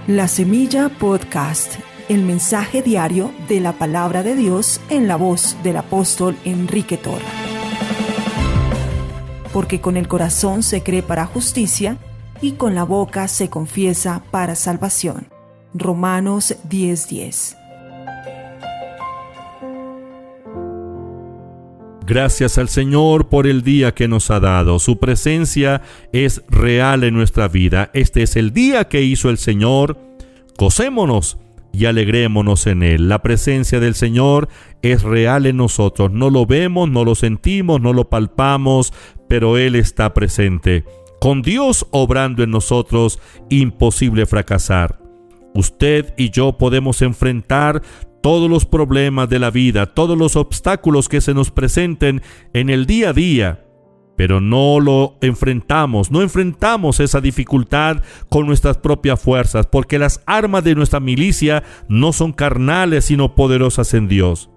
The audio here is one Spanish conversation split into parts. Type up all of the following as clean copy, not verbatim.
La Semilla Podcast, el mensaje diario de la palabra de Dios en la voz del apóstol Enrique Torra. Porque con el corazón se cree para justicia y con la boca se confiesa para salvación. Romanos 10:10. Gracias al Señor por el día que nos ha dado. Su presencia es real en nuestra vida. Este es el día que hizo el Señor. Gocémonos y alegrémonos en Él. La presencia del Señor es real en nosotros. No lo vemos, no lo sentimos, no lo palpamos, pero Él está presente. Con Dios obrando en nosotros, imposible fracasar. Usted y yo podemos enfrentar todos los problemas de la vida, todos los obstáculos que se nos presenten en el día a día, pero no enfrentamos esa dificultad con nuestras propias fuerzas, porque las armas de nuestra milicia no son carnales, sino poderosas en Dios.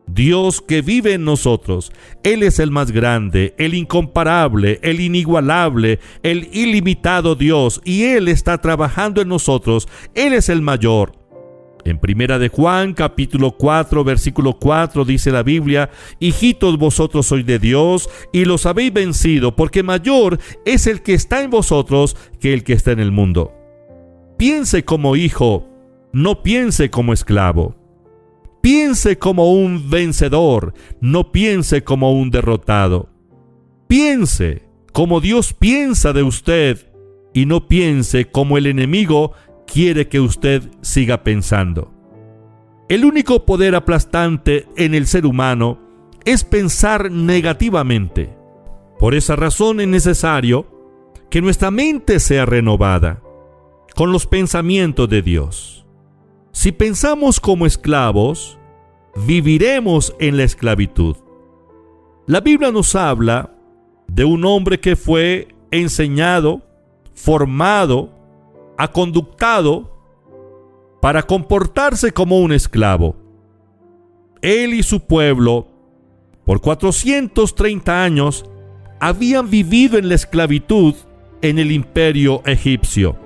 Dios que vive en nosotros, Él es el más grande, el incomparable, el inigualable, el ilimitado Dios, y Él está trabajando en nosotros. Él es el mayor. En 1 de Juan, capítulo 4, versículo 4, dice la Biblia: Hijitos, vosotros sois de Dios, y los habéis vencido, porque mayor es el que está en vosotros que el que está en el mundo. Piense como hijo, no piense como esclavo. Piense como un vencedor, no piense como un derrotado. Piense como Dios piensa de usted, y no piense como el enemigo quiere que usted siga pensando. El único poder aplastante en el ser humano es pensar negativamente. Por esa razón es necesario que nuestra mente sea renovada con los pensamientos de Dios. Si pensamos como esclavos, viviremos en la esclavitud. La Biblia nos habla de un hombre que fue enseñado, formado, aconductado para comportarse como un esclavo. Él y su pueblo, por 430 años, habían vivido en la esclavitud en el imperio egipcio.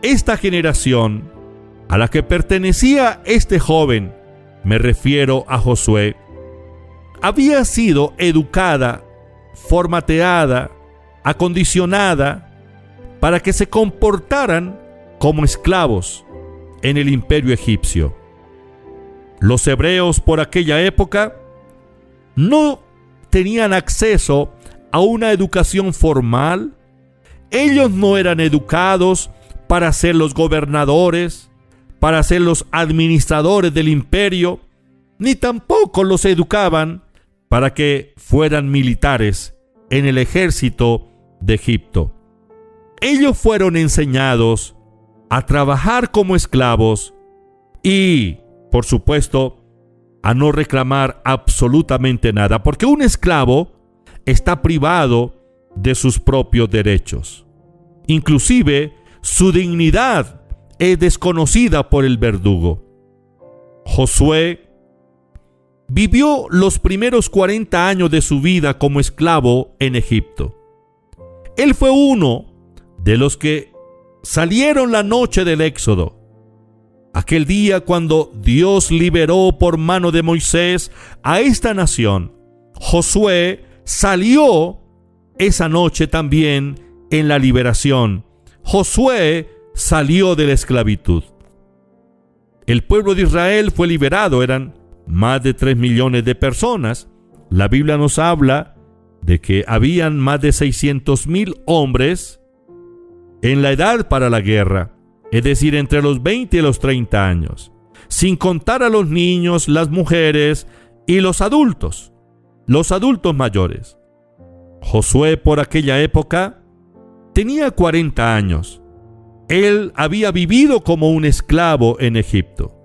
Esta generación a la que pertenecía este joven, me refiero a Josué, había sido educada, formateada, acondicionada para que se comportaran como esclavos en el imperio egipcio. Los hebreos por aquella época no tenían acceso a una educación formal. Ellos no eran educados para ser los gobernadores, para ser los administradores del imperio, ni tampoco los educaban para que fueran militares en el ejército de Egipto. Ellos fueron enseñados a trabajar como esclavos y, por supuesto, a no reclamar absolutamente nada, porque un esclavo está privado de sus propios derechos. Inclusive, su dignidad es desconocida por el verdugo. Josué vivió los primeros 40 años de su vida como esclavo en Egipto. Él fue uno de los que salieron la noche del Éxodo, aquel día cuando Dios liberó por mano de Moisés a esta nación. Josué salió esa noche también en la liberación. Josué salió de la esclavitud. El pueblo de Israel fue liberado, eran más de 3 millones de personas. La Biblia nos habla de que habían más de 600,000 hombres en la edad para la guerra, es decir, entre los 20 y los 30 años, sin contar a los niños, las mujeres y los adultos mayores. Josué por aquella época tenía 40 años. Él había vivido como un esclavo en Egipto.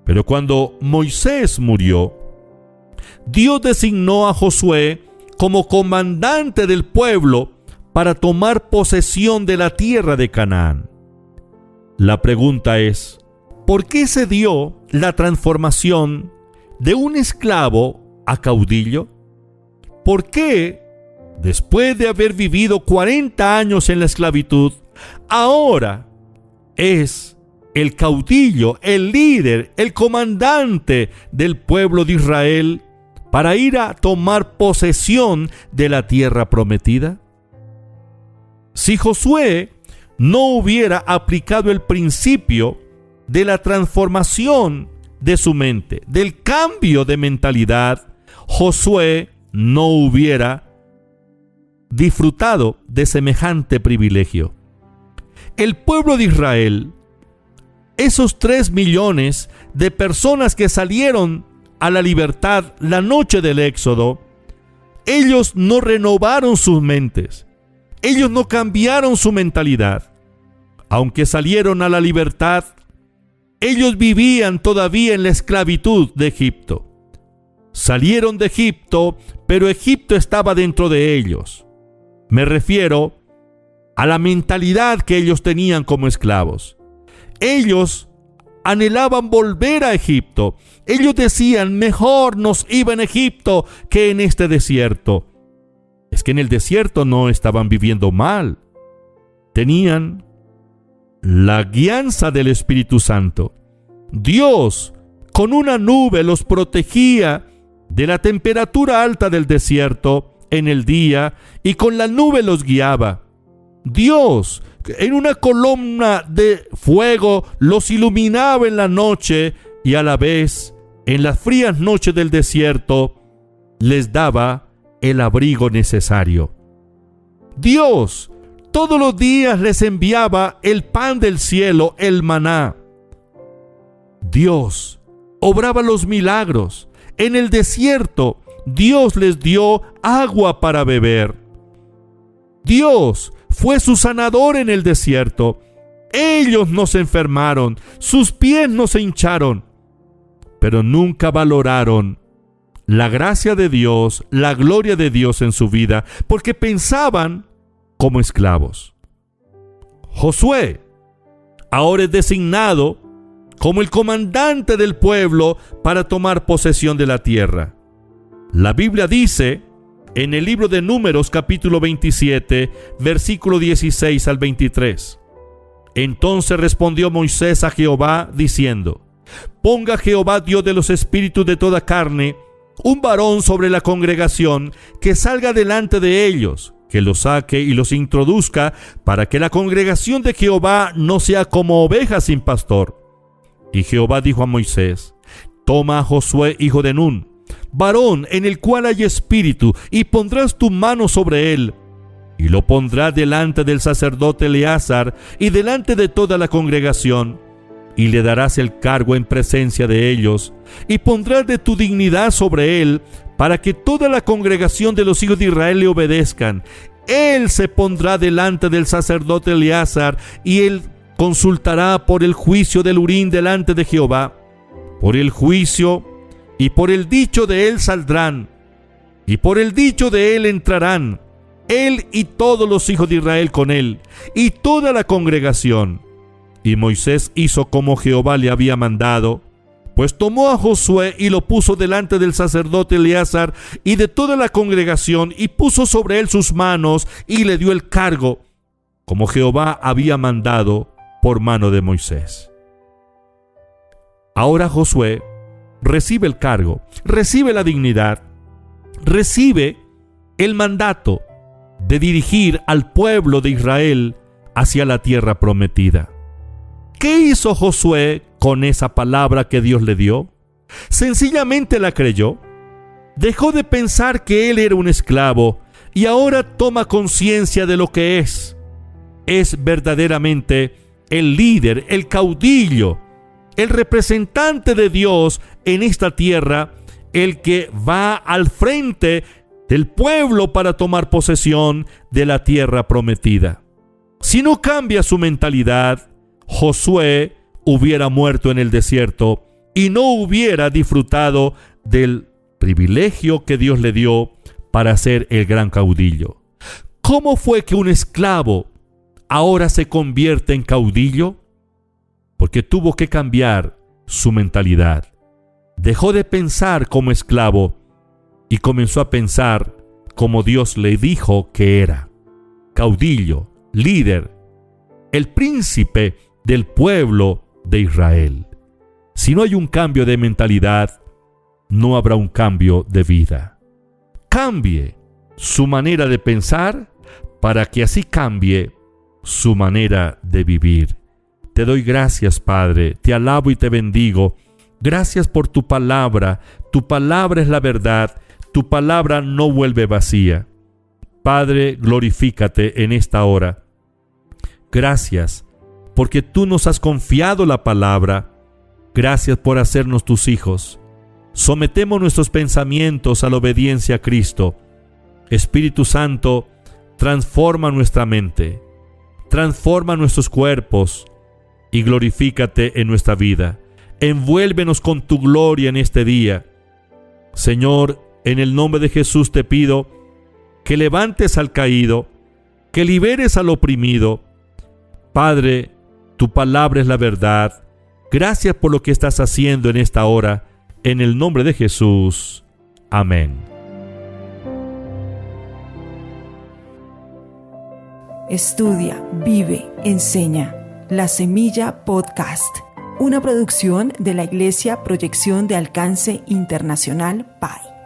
Pero cuando Moisés murió, Dios designó a Josué como comandante del pueblo para tomar posesión de la tierra de Canaán. La pregunta es, ¿por qué se dio la transformación de un esclavo a caudillo? ¿Por qué, después de haber vivido 40 años en la esclavitud, ahora es el caudillo, el líder, el comandante del pueblo de Israel para ir a tomar posesión de la tierra prometida? Si Josué no hubiera aplicado el principio de la transformación de su mente, del cambio de mentalidad, Josué no hubiera disfrutado de semejante privilegio. El pueblo de Israel, esos 3 millones de personas que salieron a la libertad la noche del Éxodo, ellos no renovaron sus mentes, ellos no cambiaron su mentalidad. Aunque salieron a la libertad, ellos vivían todavía en la esclavitud de Egipto. Salieron de Egipto, pero Egipto estaba dentro de ellos. Me refiero a la mentalidad que ellos tenían como esclavos. Ellos anhelaban volver a Egipto. Ellos decían, mejor nos iba en Egipto que en este desierto. Es que en el desierto no estaban viviendo mal. Tenían la guianza del Espíritu Santo. Dios con una nube los protegía de la temperatura alta del desierto en el día y con la nube los guiaba. Dios en una columna de fuego los iluminaba en la noche y a la vez en las frías noches del desierto les daba el abrigo necesario. Dios todos los días les enviaba el pan del cielo, el maná. Dios obraba los milagros. En el desierto, Dios les dio agua para beber. Dios fue su sanador en el desierto. Ellos no se enfermaron, sus pies no se hincharon, pero nunca valoraron la gracia de Dios, la gloria de Dios en su vida, porque pensaban como esclavos. Josué ahora es designado como el comandante del pueblo para tomar posesión de la tierra. La Biblia dice en el libro de Números capítulo 27, versículo 16 al 23. Entonces respondió Moisés a Jehová diciendo: Ponga Jehová, Dios de los espíritus de toda carne, un varón sobre la congregación que salga delante de ellos, que los saque y los introduzca, para que la congregación de Jehová no sea como ovejas sin pastor. Y Jehová dijo a Moisés: Toma a Josué, hijo de Nun, varón en el cual hay espíritu, y pondrás tu mano sobre él, y lo pondrás delante del sacerdote Eleazar y delante de toda la congregación, y le darás el cargo en presencia de ellos, y pondrás de tu dignidad sobre él, para que toda la congregación de los hijos de Israel le obedezcan. Él se pondrá delante del sacerdote Eleazar, y él consultará por el juicio del Urim delante de Jehová. Por el juicio y por el dicho de él saldrán, y por el dicho de él entrarán, él y todos los hijos de Israel con él, y toda la congregación. Y Moisés hizo como Jehová le había mandado, pues tomó a Josué y lo puso delante del sacerdote Eleazar y de toda la congregación, y puso sobre él sus manos, y le dio el cargo, como Jehová había mandado por mano de Moisés. Ahora Josué recibe el cargo, recibe la dignidad, recibe el mandato de dirigir al pueblo de Israel hacia la tierra prometida. ¿Qué hizo Josué con esa palabra que Dios le dio? Sencillamente la creyó. Dejó de pensar que él era un esclavo y ahora toma conciencia de lo que es. Es verdaderamente el líder, el caudillo, el representante de Dios en esta tierra, el que va al frente del pueblo para tomar posesión de la tierra prometida. Si no cambia su mentalidad, Josué hubiera muerto en el desierto y no hubiera disfrutado del privilegio que Dios le dio para ser el gran caudillo. ¿Cómo fue que un esclavo ahora se convierte en caudillo? Porque tuvo que cambiar su mentalidad. Dejó de pensar como esclavo y comenzó a pensar como Dios le dijo que era: caudillo, líder, el príncipe del pueblo de Israel. Si no hay un cambio de mentalidad, no habrá un cambio de vida. Cambie su manera de pensar para que así cambie su manera de vivir. Te doy gracias, Padre, te alabo y te bendigo. Gracias por tu palabra es la verdad, tu palabra no vuelve vacía. Padre, glorifícate en esta hora. Gracias, porque tú nos has confiado la palabra. Gracias por hacernos tus hijos. Sometemos nuestros pensamientos a la obediencia a Cristo. Espíritu Santo, transforma nuestra mente, transforma nuestros cuerpos y glorifícate en nuestra vida. Envuélvenos con tu gloria en este día. Señor, en el nombre de Jesús te pido que levantes al caído, que liberes al oprimido. Padre, tu palabra es la verdad. Gracias por lo que estás haciendo en esta hora. En el nombre de Jesús. Amén. Estudia, vive, enseña. La Semilla Podcast. Una producción de la Iglesia Proyección de Alcance Internacional PAI.